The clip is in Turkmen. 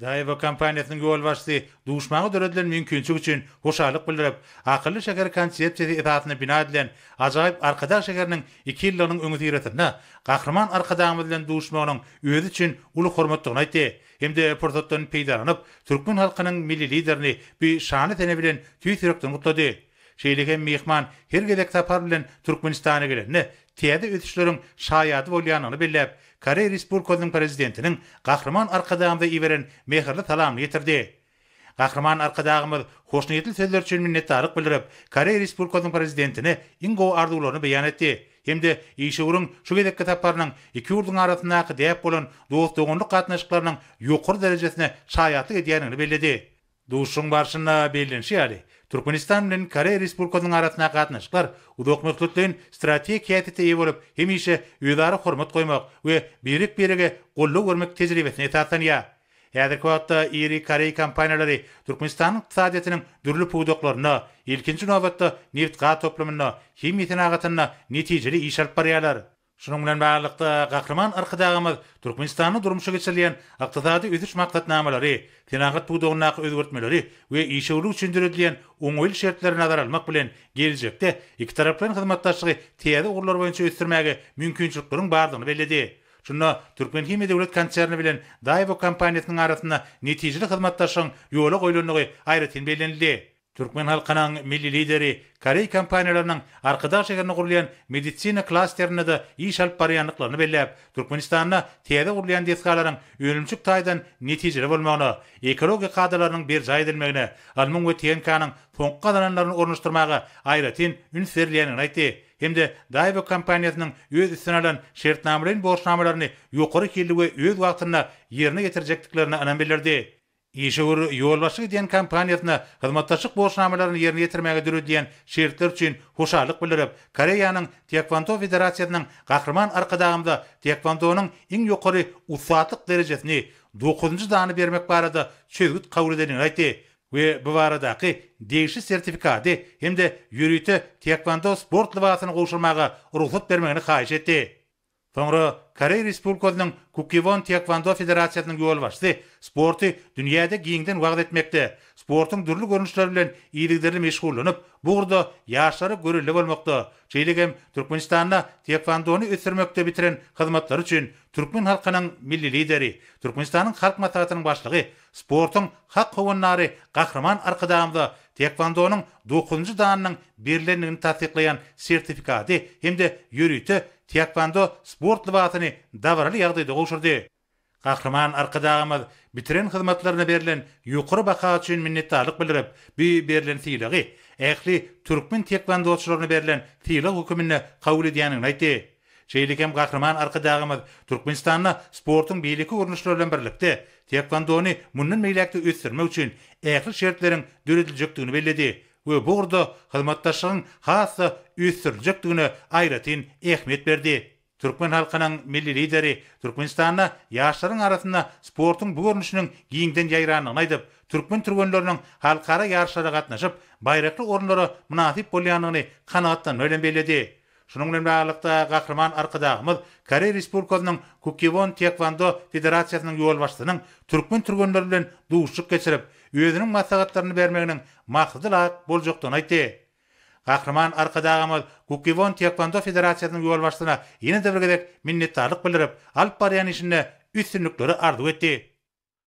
Daýwa kampaniýasynyň ýol başçysy duşmagy döredilen mümkinçlik üçin hoşarlyk bildirip, akylly şeker konsepsiýasy esasyna bina edilen ajaýyp arkadaş şekeriniň 2 ýylynyň öňü ýeretinde gahrman arkadaşymyz bilen duşmagynyň özü üçin uly hormatlygyny aýtdy. Hemde pursatdan peýdalanyp, türkmen halkynyň milli liderini bir şany tene bilen tüýsürekden gutlady. Şeýlegen mehman her gedek tapar bilen Türkmenistana gelende täze ötüşleriň şaýady bolýanyny bellep, Koreýa Respublikasynyň prezidentiniň gahrman arkadaşymyza iweren mehirli salamny ýetirdi. Gahrman arkadaşymyz hoşnýetli sözler üçin minnetdarlyk bildirip, Koreýa Respublikasynyň prezidentine iň gowy arzularyny beýan etdi. Hemde işewrüň şu gedekki taparynyň iki ýurduň arasyndaky däp bolan dostlugyny gatnaşyklarynyň ýokary derejesine şaýatlyk edýänini belledi. Duşuň barşynda bellenşýäri. Türkmenistan bilen Koreýa Respublikasynyň arasynda gatnaşyklar uzak möhletliň strategiýaty teýip bolup, hemişe öýdary hormat goýmak we birik-birige golluk görmek tejribesine esaslanýar. Häzirki wagtda iri Koreýa kompaniýalary Türkmenistanyň ykdysadynyň dürli puwdaklaryna, ilkinji nowatda neft gas toplamyna, himiýa tenagatyna netijeli iş alyp barýarlar. Şunun bilen baglanykda gahrman arkadaşymyz Türkmenistanyň durmuşa geçirilýän ykdysady ösüş maksatnamalary, tenagat puwdagyndaky özgertmeleri we işewlik üçin döredilen oňoýly şertleri nazar almak bilen geljekde iki taraplaryň hyzmatdaşlygy täze urlar boýunça ösdürmäge mümkinçilikleriň bardygyny belledi. Şunda Türkmen Himi Döwlet Konserni bilen Daýwa kompaniýasynyň arasynda netijeli hyzmatdaşyň ýola goýulanlygy aýratyn bellenildi. Türkmen halkynyň milli lideri Koreýa kompaniýalarynyň arkadaş şeherini gurulýan medisina klasterine de iş alyp barýanlyklaryny bellep, Türkmenistanda täze gurulýan deskalaryň ölümçük taýdan netijeli bolmagyna, ekologiýa kadrlarynyň bir jaý edilmegine, almyň we TNK-nyň soňky kazananlaryny ornaşdyrmaga aýratyn üns berilýänini aýtdy. Hemde Daýwa kompaniýasynyň öz üstüne alan şertnamalaryň borçnamalaryny ýokary kildi we öz wagtyna ýerine getirjekliklerini anan bildirdi. İşewr ýolbaşçy diýen kompaniýasyna hyzmatdaşlyk borçnamalaryny ýerine ýetirmäge düredilen şertler üçin hoşarlyk bildirip, Koreýanyň Taekwondo Federatsiýasynyň gahrman arkadaşymyza Taekwondonyň iň ýokary usatlyk derejesini 9-njy dany bermek barada çözgüt kabul edenini aýtdy. We bu baradaky degişli sertifikaty hemde ýürüýte Taekwondo sport libasyny goşulmaga ruhsat bermegini haýyş etdi. Soňra Koreýa Respublikasynyň Kukwon Taekwondo Federatsiýasynyň ýol başçysy sporty dünýäde giňden wagt etmekde, sportyň dürli görnüşleri bilen iýlikleri meşgullanyp, bu urda ýaşlary görelli bolmakda. Şeýlegem Türkmenistanda Taekwondony ösdürmekde bitiren hyzmatlar üçin türkmen halkynyň milli lideri, Türkmenistanyň halk maslahatynyň başlygy, sportyň hak howunlary gahrman arkadaşymyza Taekwondonyň 9-njy danynyň berilenligini tasdiklayan sertifikaty hemde ýürüýte Taekwondo sport libasyny dawraly ýagdaýda goşurdy. Gahrman arkadaşymyz bitiren hyzmatlaryna berilen ýokary baha üçin minnetdarlyk bildirip, bu berilen sylagy ähli türkmen taekwondoçylaryna berilen sylag hökümine kabul edýänini aýtdy. Şeýlekem gahrman arkadaşymyz Türkmenistanyň sportyň beýleki urunuşlary bilen birlikde taekwondony mundan meýlekde ösdürmek üçin ähli şertleriň dörediljekdigini belledi. We bu urda hyzmatdaşlygyň hassa ösdüriljekdigine aýratyn ähmiýet berdi. Türkmen halkynyň milli lideri Türkmenistanda ýaşlaryň arasynda sportyň bu görnüşiniň giňden ýaýranlygyny aýdyp, türkmen türgenleriniň halkara ýarşlara gatnaşyp, baýrakly orunlara munasip bolýanyny kanagatdan ölen belledi. Şunun bilen baglanykda gahrman arkadaşymyz Koreýa Respublikasynyň Kukwon Taekwondo Federatsiýasynyň ýol başçysynyň türkmen türgenleri bilen duşluk geçirip, özüniň maslahatlaryny bermeginiň maksady boljakdygyny aýtdy. Gahrman arkadaşymyz Kukwon Taekwondo Federatsiýasynyň ýol başçysyna ýene de bir gedek minnetdarlyk bildirip, alyp barýan işinde üstünlikleri arzu etdi.